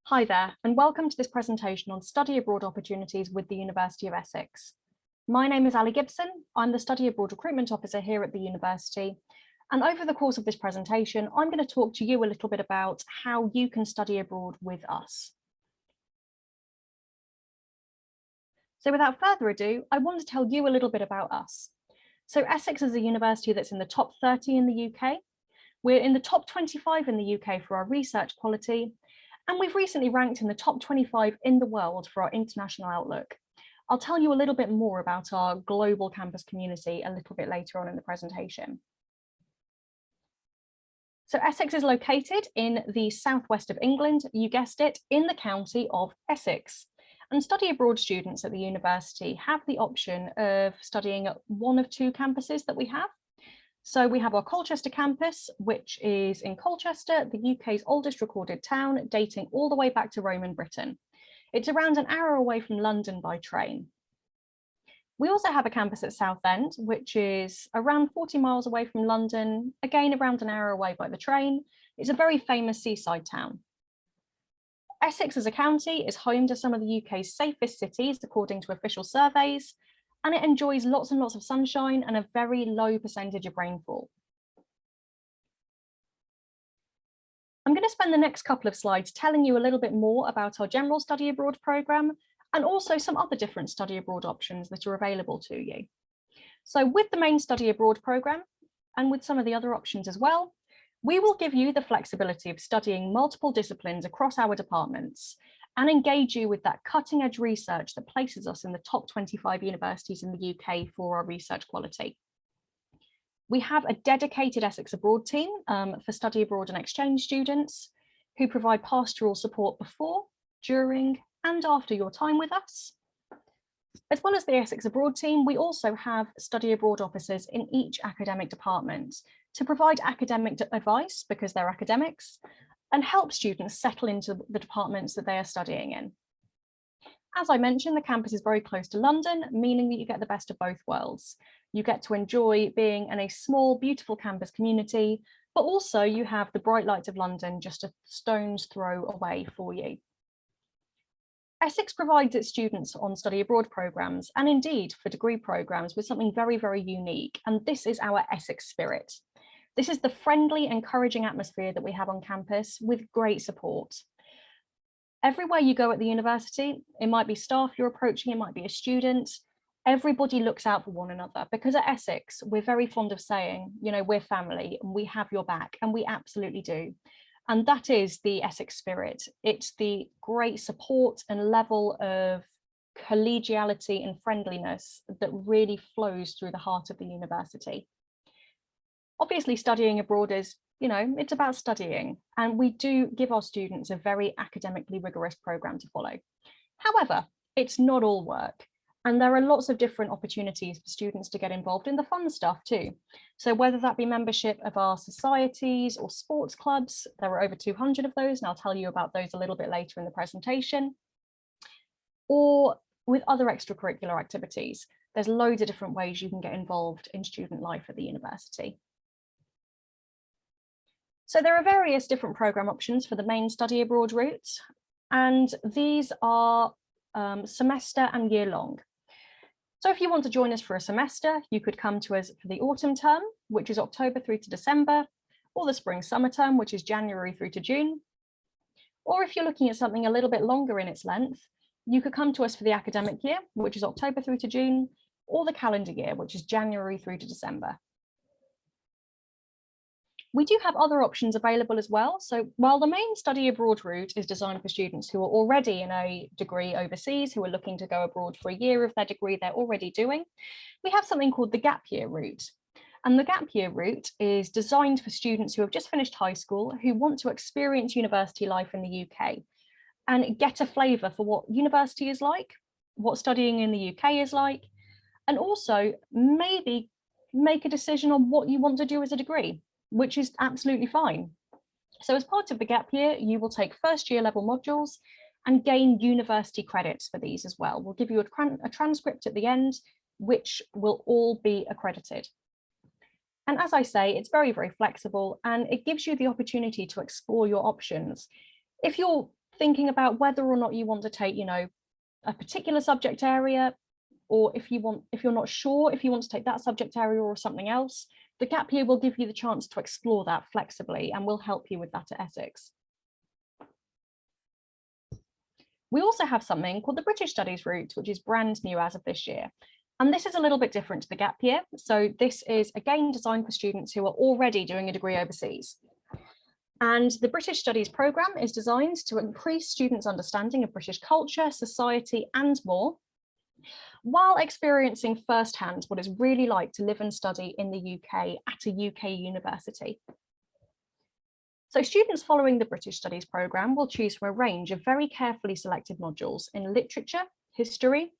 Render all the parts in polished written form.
Hi there, and welcome to this presentation on study abroad opportunities with the University of Essex. My name is Ali Gibson. I'm the Study Abroad Recruitment Officer here at the university. And over the course of this presentation, I'm going to talk to you a little bit about how you can study abroad with us. So without further ado, I want to tell you a little bit about us. So Essex is a university that's in the top 30 in the UK. We're in the top 25 in the UK for our research quality. And we've recently ranked in the top 25 in the world for our international outlook. I'll tell you a little bit more about our global campus community a little bit later on in the presentation. So Essex is located in the southwest of England, you guessed it, in the county of Essex. And study abroad students at the university have the option of studying at one of two campuses that we have. So we have our Colchester Campus, which is in Colchester, the UK's oldest recorded town, dating all the way back to Roman Britain. It's around an hour away from London by train. We also have a campus at Southend, which is around 40 miles away from London, again around an hour away by the train. It's a very famous seaside town. Essex as a county is home to some of the UK's safest cities, according to official surveys, and it enjoys lots and lots of sunshine and a very low percentage of rainfall. I'm going to spend the next couple of slides telling you a little bit more about our general study abroad programme and also some other different study abroad options that are available to you. So with the main study abroad programme and with some of the other options as well, we will give you the flexibility of studying multiple disciplines across our departments and engage you with that cutting edge research that places us in the top 25 universities in the UK for our research quality. We have a dedicated Essex Abroad team for study abroad and exchange students who provide pastoral support before, during and after your time with us. As well as the Essex Abroad team, we also have study abroad officers in each academic department to provide academic advice because they're academics and help students settle into the departments that they are studying in. As I mentioned, the campus is very close to London, meaning that you get the best of both worlds. You get to enjoy being in a small, beautiful campus community, but also you have the bright lights of London just a stone's throw away for you. Essex provides its students on study abroad programmes and indeed for degree programmes with something very, very unique, and this is our Essex spirit. This is the friendly, encouraging atmosphere that we have on campus with great support. Everywhere you go at the university, it might be staff you're approaching, it might be a student, everybody looks out for one another because at Essex, we're very fond of saying, you know, we're family and we have your back, and we absolutely do. And that is the Essex spirit. It's the great support and level of collegiality and friendliness that really flows through the heart of the university. Obviously, studying abroad is, you know, it's about studying, and we do give our students a very academically rigorous programme to follow. However, it's not all work, and there are lots of different opportunities for students to get involved in the fun stuff too. So whether that be membership of our societies or sports clubs, there are over 200 of those, and I'll tell you about those a little bit later in the presentation, or with other extracurricular activities. There's loads of different ways you can get involved in student life at the university. So there are various different programme options for the main study abroad route, and these are semester and year long. So if you want to join us for a semester, you could come to us for the autumn term, which is October through to December, or the spring summer term, which is January through to June. Or if you're looking at something a little bit longer in its length, you could come to us for the academic year, which is October through to June, or the calendar year, which is January through to December. We do have other options available as well. So while the main study abroad route is designed for students who are already in a degree overseas, who are looking to go abroad for a year of their degree they're already doing, we have something called the gap year route. And the gap year route is designed for students who have just finished high school, who want to experience university life in the UK and get a flavour for what university is like, what studying in the UK is like, and also maybe make a decision on what you want to do as a degree, which is absolutely fine. So as part of the gap year, you will take first year level modules and gain university credits for these as well. We'll give you a transcript at the end, which will all be accredited. And as I say, it's very, very flexible, and it gives you the opportunity to explore your options. If you're thinking about whether or not you want to take, a particular subject area, or if you're not sure if you want to take that subject area or something else, the gap year will give you the chance to explore that flexibly and will help you with that at Essex. We also have something called the British Studies route, which is brand new as of this year. And this is a little bit different to the gap year. So this is again designed for students who are already doing a degree overseas. And the British Studies programme is designed to increase students' understanding of British culture, society, and more, while experiencing firsthand what it's really like to live and study in the UK at a UK university. So students following the British Studies programme will choose from a range of very carefully selected modules in literature, history,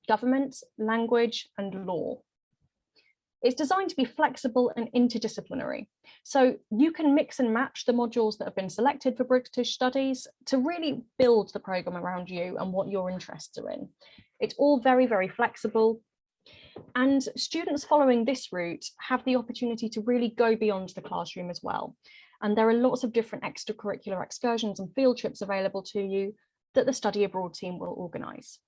government, language, and law. It's designed to be flexible and interdisciplinary. So you can mix and match the modules that have been selected for British Studies to really build the programme around you and what your interests are in. It's all very, very flexible. And students following this route have the opportunity to really go beyond the classroom as well. And there are lots of different extracurricular excursions and field trips available to you that the study abroad team will organise.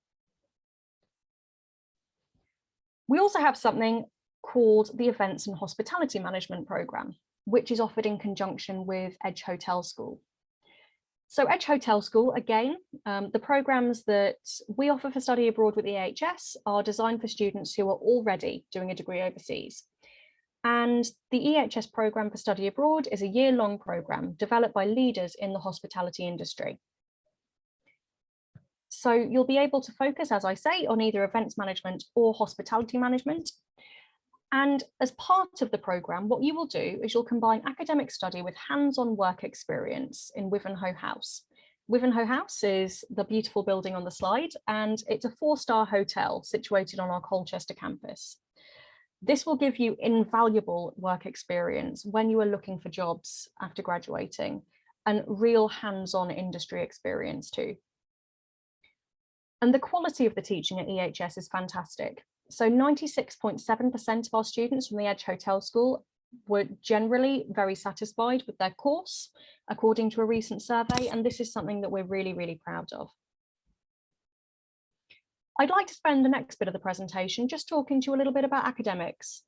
We also have something called the Events and Hospitality Management Programme, which is offered in conjunction with Edge Hotel School. So Edge Hotel School, again, the programmes that we offer for study abroad with EHS are designed for students who are already doing a degree overseas. And the EHS programme for study abroad is a year-long programme developed by leaders in the hospitality industry. So you'll be able to focus, as I say, on either events management or hospitality management. And as part of the programme, what you will do is you'll combine academic study with hands-on work experience in Wivenhoe House. Wivenhoe House is the beautiful building on the slide, and it's a 4-star hotel situated on our Colchester campus. This will give you invaluable work experience when you are looking for jobs after graduating, and real hands-on industry experience too. And the quality of the teaching at EHS is fantastic. So 96.7% of our students from the Edge Hotel School were generally very satisfied with their course, according to a recent survey, and this is something that we're really, really proud of. I'd like to spend the next bit of the presentation just talking to you a little bit about academics.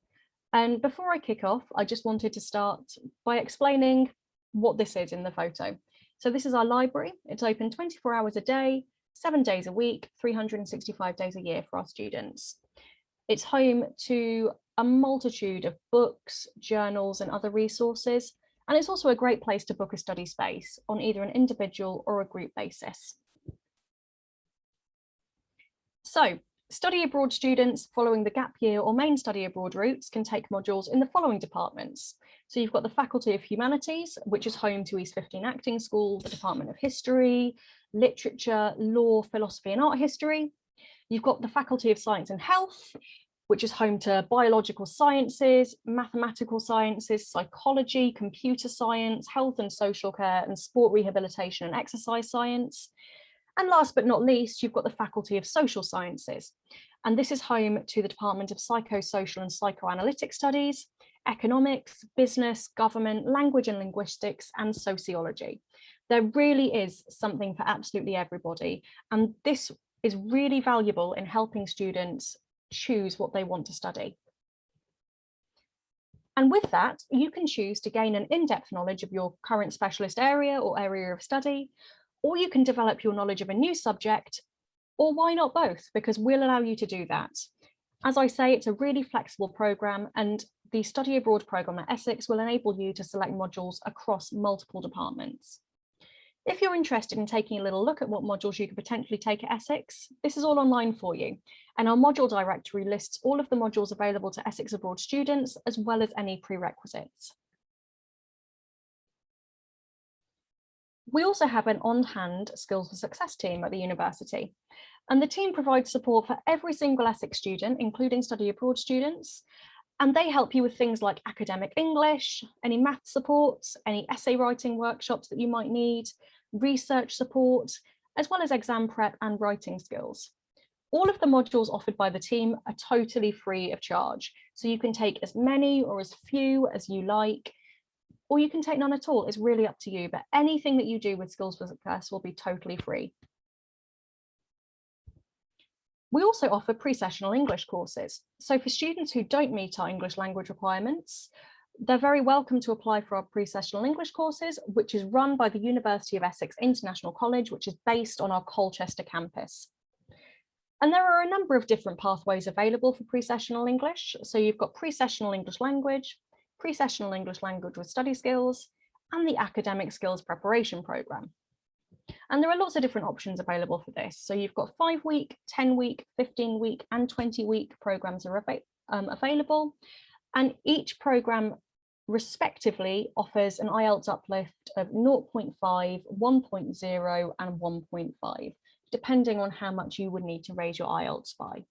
And before I kick off, I just wanted to start by explaining what this is in the photo. So this is our library. It's open 24 hours a day, 7 days a week, 365 days a year for our students. It's home to a multitude of books, journals, and other resources. And it's also a great place to book a study space on either an individual or a group basis. So, study abroad students following the gap year or main study abroad routes can take modules in the following departments. So you've got the Faculty of Humanities, which is home to East 15 Acting School, the Department of History, Literature, Law, Philosophy and Art History. You've got the Faculty of Science and Health, which is home to Biological Sciences, Mathematical Sciences, Psychology, Computer Science, Health and Social Care, and Sport Rehabilitation and Exercise Science. And last but not least, you've got the Faculty of Social Sciences. And this is home to the Department of Psychosocial and Psychoanalytic Studies, Economics, Business, Government, Language and Linguistics, and Sociology. There really is something for absolutely everybody. And this is really valuable in helping students choose what they want to study. And with that, you can choose to gain an in-depth knowledge of your current specialist area or area of study, or you can develop your knowledge of a new subject, or why not both? Because we'll allow you to do that. As I say, it's a really flexible programme, and the study abroad programme at Essex will enable you to select modules across multiple departments. If you're interested in taking a little look at what modules you could potentially take at Essex, this is all online for you. And our module directory lists all of the modules available to Essex abroad students, as well as any prerequisites. We also have an on-hand Skills for Success team at the university, and the team provides support for every single Essex student, including study abroad students, and they help you with things like academic English, any math support, any essay writing workshops that you might need, research support, as well as exam prep and writing skills. All of the modules offered by the team are totally free of charge, so you can take as many or as few as you like. or you can take none at all. It's really up to you, but anything that you do with Skills for Success will be totally free. We also offer pre-sessional English courses. So for students who don't meet our English language requirements, they're very welcome to apply for our pre-sessional English courses, which is run by the University of Essex International College, which is based on our Colchester campus. And there are a number of different pathways available for pre-sessional English. So you've got pre-sessional English language, pre-sessional English language with study skills, and the academic skills preparation program. And there are lots of different options available for this. So you've got 5-week, 10-week, 15-week, and 20-week programs are available. And each program respectively offers an IELTS uplift of 0.5, 1.0, and 1.5, depending on how much you would need to raise your IELTS by.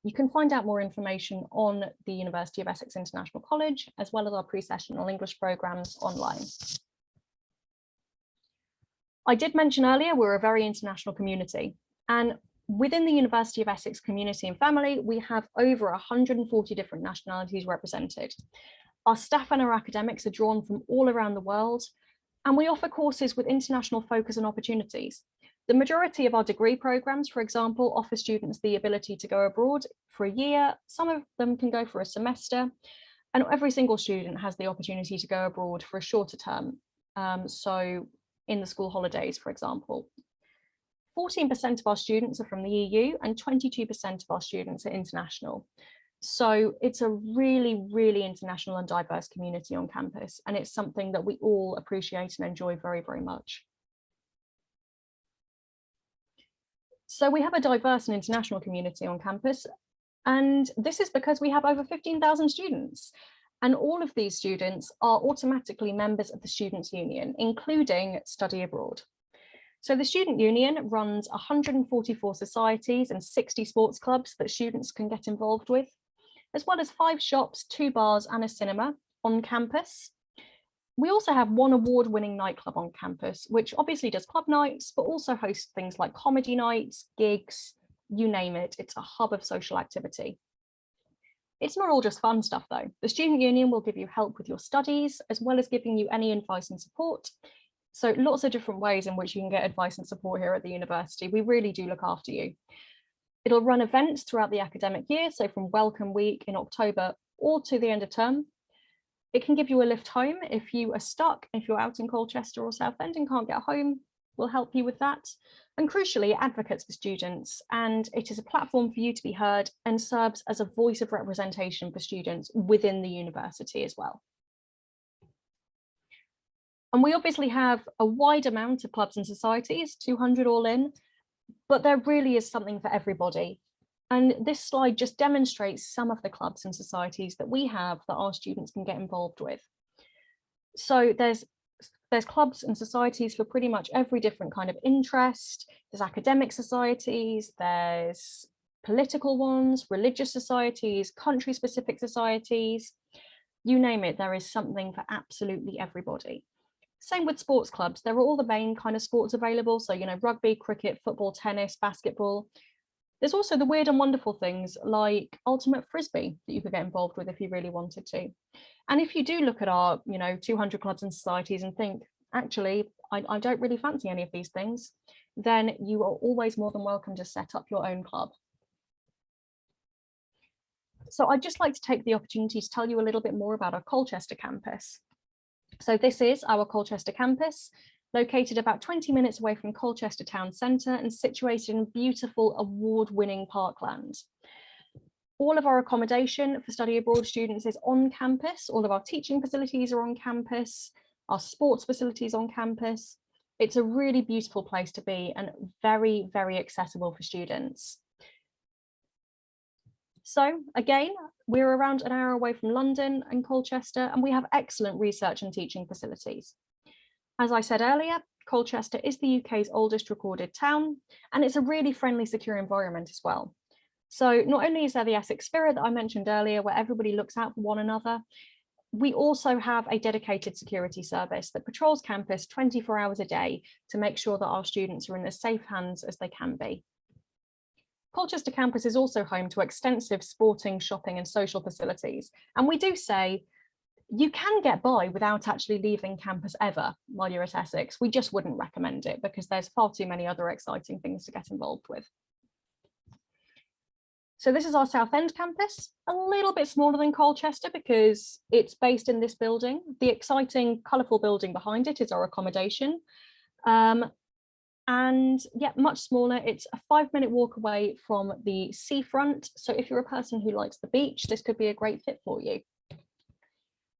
You can find out more information on the University of Essex International College, as well as our pre-sessional English programs online. I did mention earlier, we're a very international community, and within the University of Essex community and family, we have over 140 different nationalities represented. Our staff and our academics are drawn from all around the world, and we offer courses with international focus and opportunities. The majority of our degree programs, for example, offer students the ability to go abroad for a year. Some of them can go for a semester, and every single student has the opportunity to go abroad for a shorter term. So in the school holidays, for example. 14% of our students are from the EU and 22% of our students are international. So it's a really, really international and diverse community on campus, and it's something that we all appreciate and enjoy very, very much. So we have a diverse and international community on campus, and this is because we have over 15,000 students. And all of these students are automatically members of the Students' Union, including Study Abroad. So the Student Union runs 144 societies and 60 sports clubs that students can get involved with, as well as 5 shops, 2 bars and a cinema on campus. We also have one award-winning nightclub on campus, which obviously does club nights, but also hosts things like comedy nights, gigs, you name it. It's a hub of social activity. It's not all just fun stuff though. The Student Union will give you help with your studies, as well as giving you any advice and support. So lots of different ways in which you can get advice and support here at the university. We really do look after you. It'll run events throughout the academic year, so from Welcome Week in October or to the end of term. It can give you a lift home if you are stuck, if you're out in Colchester or Southend and can't get home, we'll help you with that. And crucially, it advocates for students, and it is a platform for you to be heard and serves as a voice of representation for students within the university as well. And we obviously have a wide amount of clubs and societies, 200 all in, but there really is something for everybody. And this slide just demonstrates some of the clubs and societies that we have that our students can get involved with. So there's clubs and societies for pretty much every different kind of interest. There's academic societies, there's political ones, religious societies, country-specific societies, you name it, there is something for absolutely everybody. Same with sports clubs. There are all the main kind of sports available. So, you know, rugby, cricket, football, tennis, basketball. There's also the weird and wonderful things like ultimate frisbee that you could get involved with if you really wanted to. And if you do look at our, 200 clubs and societies and think, actually, I don't really fancy any of these things, then you are always more than welcome to set up your own club. So I'd just like to take the opportunity to tell you a little bit more about our Colchester campus. So this is our Colchester campus, located about 20 minutes away from Colchester town centre and situated in beautiful award-winning parkland. All of our accommodation for study abroad students is on campus. All of our teaching facilities are on campus, our sports facilities on campus. It's a really beautiful place to be and very, very accessible for students. So again, we're around an hour away from London and Colchester, and we have excellent research and teaching facilities. As I said earlier, Colchester is the UK's oldest recorded town, and it's a really friendly, secure environment as well. So not only is there the Essex spirit that I mentioned earlier, where everybody looks out for one another, we also have a dedicated security service that patrols campus 24 hours a day to make sure that our students are in as safe hands as they can be. Colchester campus is also home to extensive sporting, shopping and social facilities. And we do say You can get by without actually leaving campus ever while you're at Essex. We just wouldn't recommend it because there's far too many other exciting things to get involved with. So this is our Southend campus, a little bit smaller than Colchester because it's based in this building. The exciting, colourful building behind it is our accommodation. And yeah, much smaller. It's a 5-minute walk away from the seafront. So if you're a person who likes the beach, this could be a great fit for you.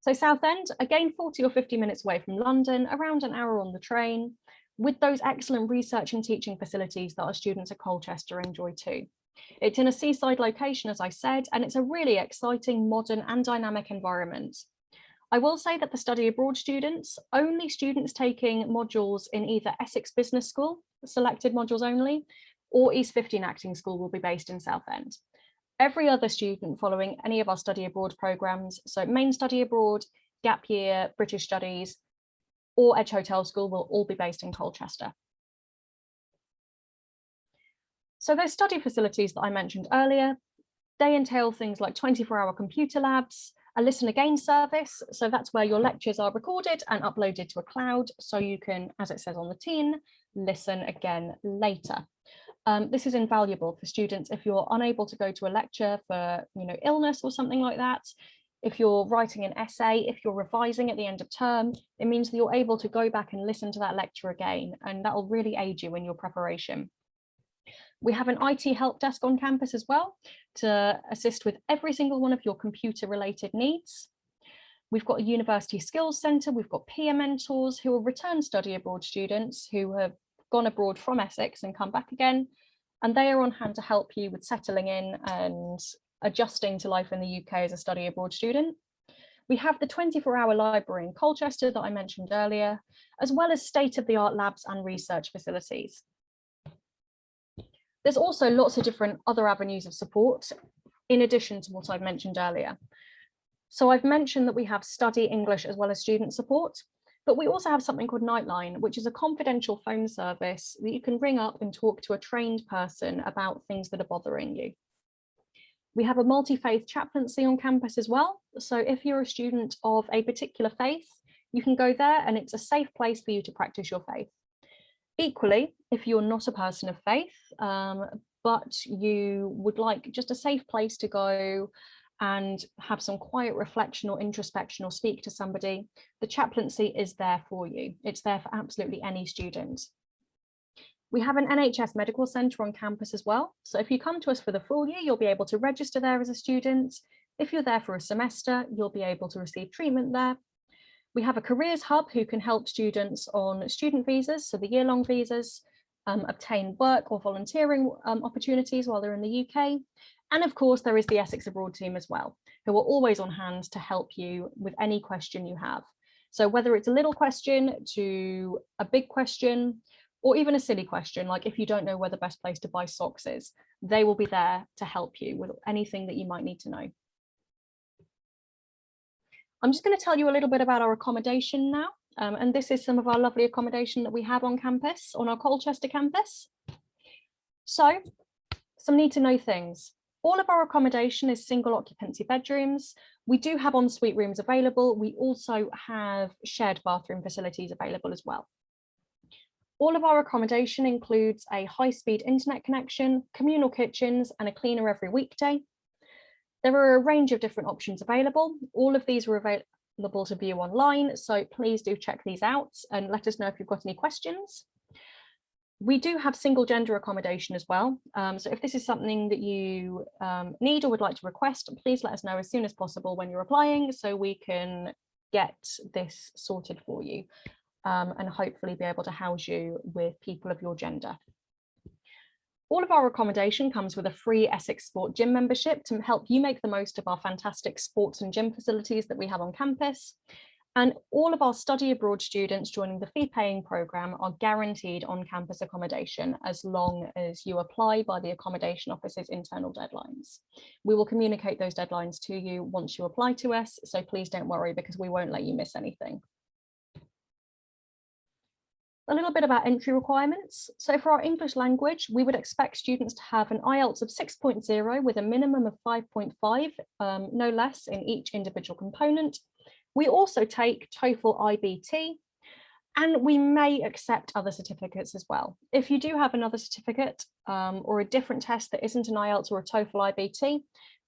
So Southend, again, 40 or 50 minutes away from London, around an hour on the train, with those excellent research and teaching facilities that our students at Colchester enjoy too. It's in a seaside location, as I said, and it's a really exciting, modern and dynamic environment. I will say that the study abroad students, only students taking modules in either Essex Business School, selected modules only, or East 15 Acting School will be based in Southend. Every other student following any of our study abroad programs, so main study abroad, gap year, British studies, or Edge Hotel School will all be based in Colchester. So those study facilities that I mentioned earlier, they entail things like 24-hour computer labs, a listen again service. So that's where your lectures are recorded and uploaded to a cloud. So you can, as it says on the tin, listen again later. This is invaluable for students if you're unable to go to a lecture for illness or something like that. If you're writing an essay, if you're revising at the end of term, it means that you're able to go back and listen to that lecture again, and that will really aid you in your preparation. We have an IT help desk on campus as well to assist with every single one of your computer related needs. We've got a university skills centre, we've got peer mentors who are return study abroad students who have gone abroad from Essex and come back again, and they are on hand to help you with settling in and adjusting to life in the UK as a study abroad student. We have the 24-hour library in Colchester that I mentioned earlier, as well as state-of-the-art labs and research facilities. There's also lots of different other avenues of support in addition to what I've mentioned earlier. So I've mentioned that we have study English as well as student support, but we also have something called Nightline, which is a confidential phone service that you can ring up and talk to a trained person about things that are bothering you. We have a multi-faith chaplaincy on campus as well. So if you're a student of a particular faith, you can go there and it's a safe place for you to practice your faith. Equally, if you're not a person of faith, but you would like just a safe place to go and have some quiet reflection or introspection or speak to somebody, the chaplaincy is there for you. It's there for absolutely any student. We have an Nhs Medical Center on campus as well. So if you come to us for the full year, you'll be able to register there as a student. If you're there for a semester, you'll be able to receive treatment there. We have a careers hub who can help students on student visas, so the year-long visas, obtain work or volunteering opportunities while they're in the UK. And of course, there is the Essex Abroad team as well, who are always on hand to help you with any question you have. So whether it's a little question to a big question, or even a silly question, like if you don't know where the best place to buy socks is, they will be there to help you with anything that you might need to know. I'm just going to tell you a little bit about our accommodation now. And this is some of our lovely accommodation that we have on campus, on our Colchester campus. So, some need to know things. All of our accommodation is single occupancy bedrooms. We do have ensuite rooms available. We also have shared bathroom facilities available as well. All of our accommodation includes a high-speed internet connection, communal kitchens, and a cleaner every weekday. There are a range of different options available. All of these are available to view online, so please do check these out and let us know if you've got any questions. We do have single gender accommodation as well. So if this is something that you need or would like to request, please let us know as soon as possible when you're applying so we can get this sorted for you and hopefully be able to house you with people of your gender. All of our accommodation comes with a free Essex Sport gym membership to help you make the most of our fantastic sports and gym facilities that we have on campus. And all of our study abroad students joining the fee-paying programme are guaranteed on-campus accommodation as long as you apply by the accommodation office's internal deadlines. We will communicate those deadlines to you once you apply to us, so please don't worry because we won't let you miss anything. A little bit about entry requirements. So for our English language, we would expect students to have an IELTS of 6.0 with a minimum of 5.5, no less in each individual component. We also take TOEFL IBT, and we may accept other certificates as well. If you do have another certificate or a different test that isn't an IELTS or a TOEFL IBT,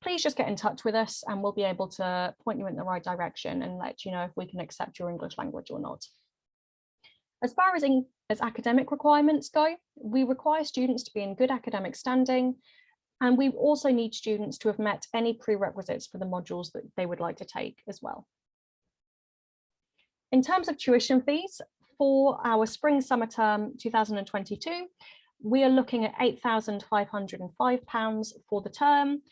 please just get in touch with us and we'll be able to point you in the right direction and let you know if we can accept your English language or not. As far as academic requirements go, we require students to be in good academic standing, and we also need students to have met any prerequisites for the modules that they would like to take as well. In terms of tuition fees, for our spring-summer term 2022, we are looking at £8,505 for the term.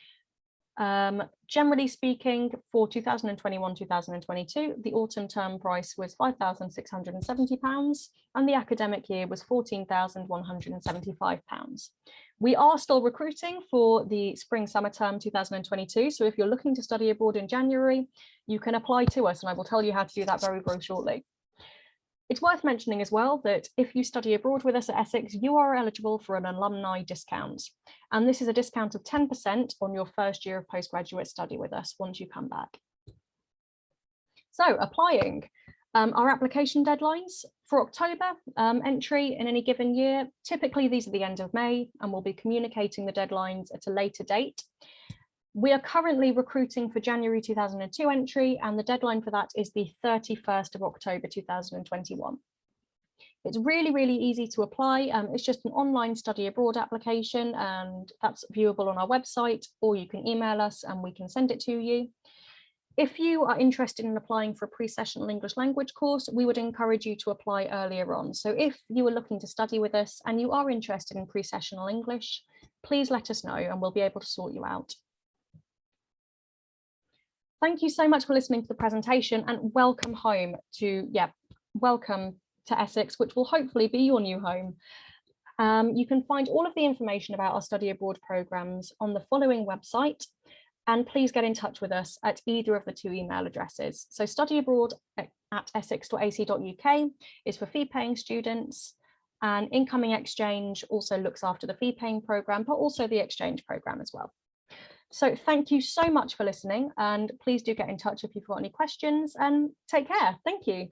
Generally speaking, for 2021-2022, the autumn term price was £5,670 and the academic year was £14,175. We are still recruiting for the spring-summer term 2022, so if you're looking to study abroad in January, you can apply to us and I will tell you how to do that very, very shortly. It's worth mentioning as well that if you study abroad with us at Essex, you are eligible for an alumni discount. And this is a discount of 10% on your first year of postgraduate study with us once you come back. So applying, our application deadlines for October entry in any given year, typically these are the end of May, and we'll be communicating the deadlines at a later date. We are currently recruiting for January 2002 entry, and the deadline for that is the 31st of October 2021. It's really, really easy to apply. It's just an online study abroad application, and that's viewable on our website, or you can email us and we can send it to you. If you are interested in applying for a pre-sessional English language course, we would encourage you to apply earlier on. So if you are looking to study with us and you are interested in pre-sessional English, please let us know and we'll be able to sort you out. Thank you so much for listening to the presentation and welcome home to, welcome to Essex, which will hopefully be your new home. You can find all of the information about our study abroad programs on the following website, and please get in touch with us at either of the two email addresses. So studyabroad@essex.ac.uk is for fee paying students, and incoming exchange also looks after the fee paying program, but also the exchange program as well. So thank you so much for listening, and please do get in touch if you've got any questions, and take care. Thank you.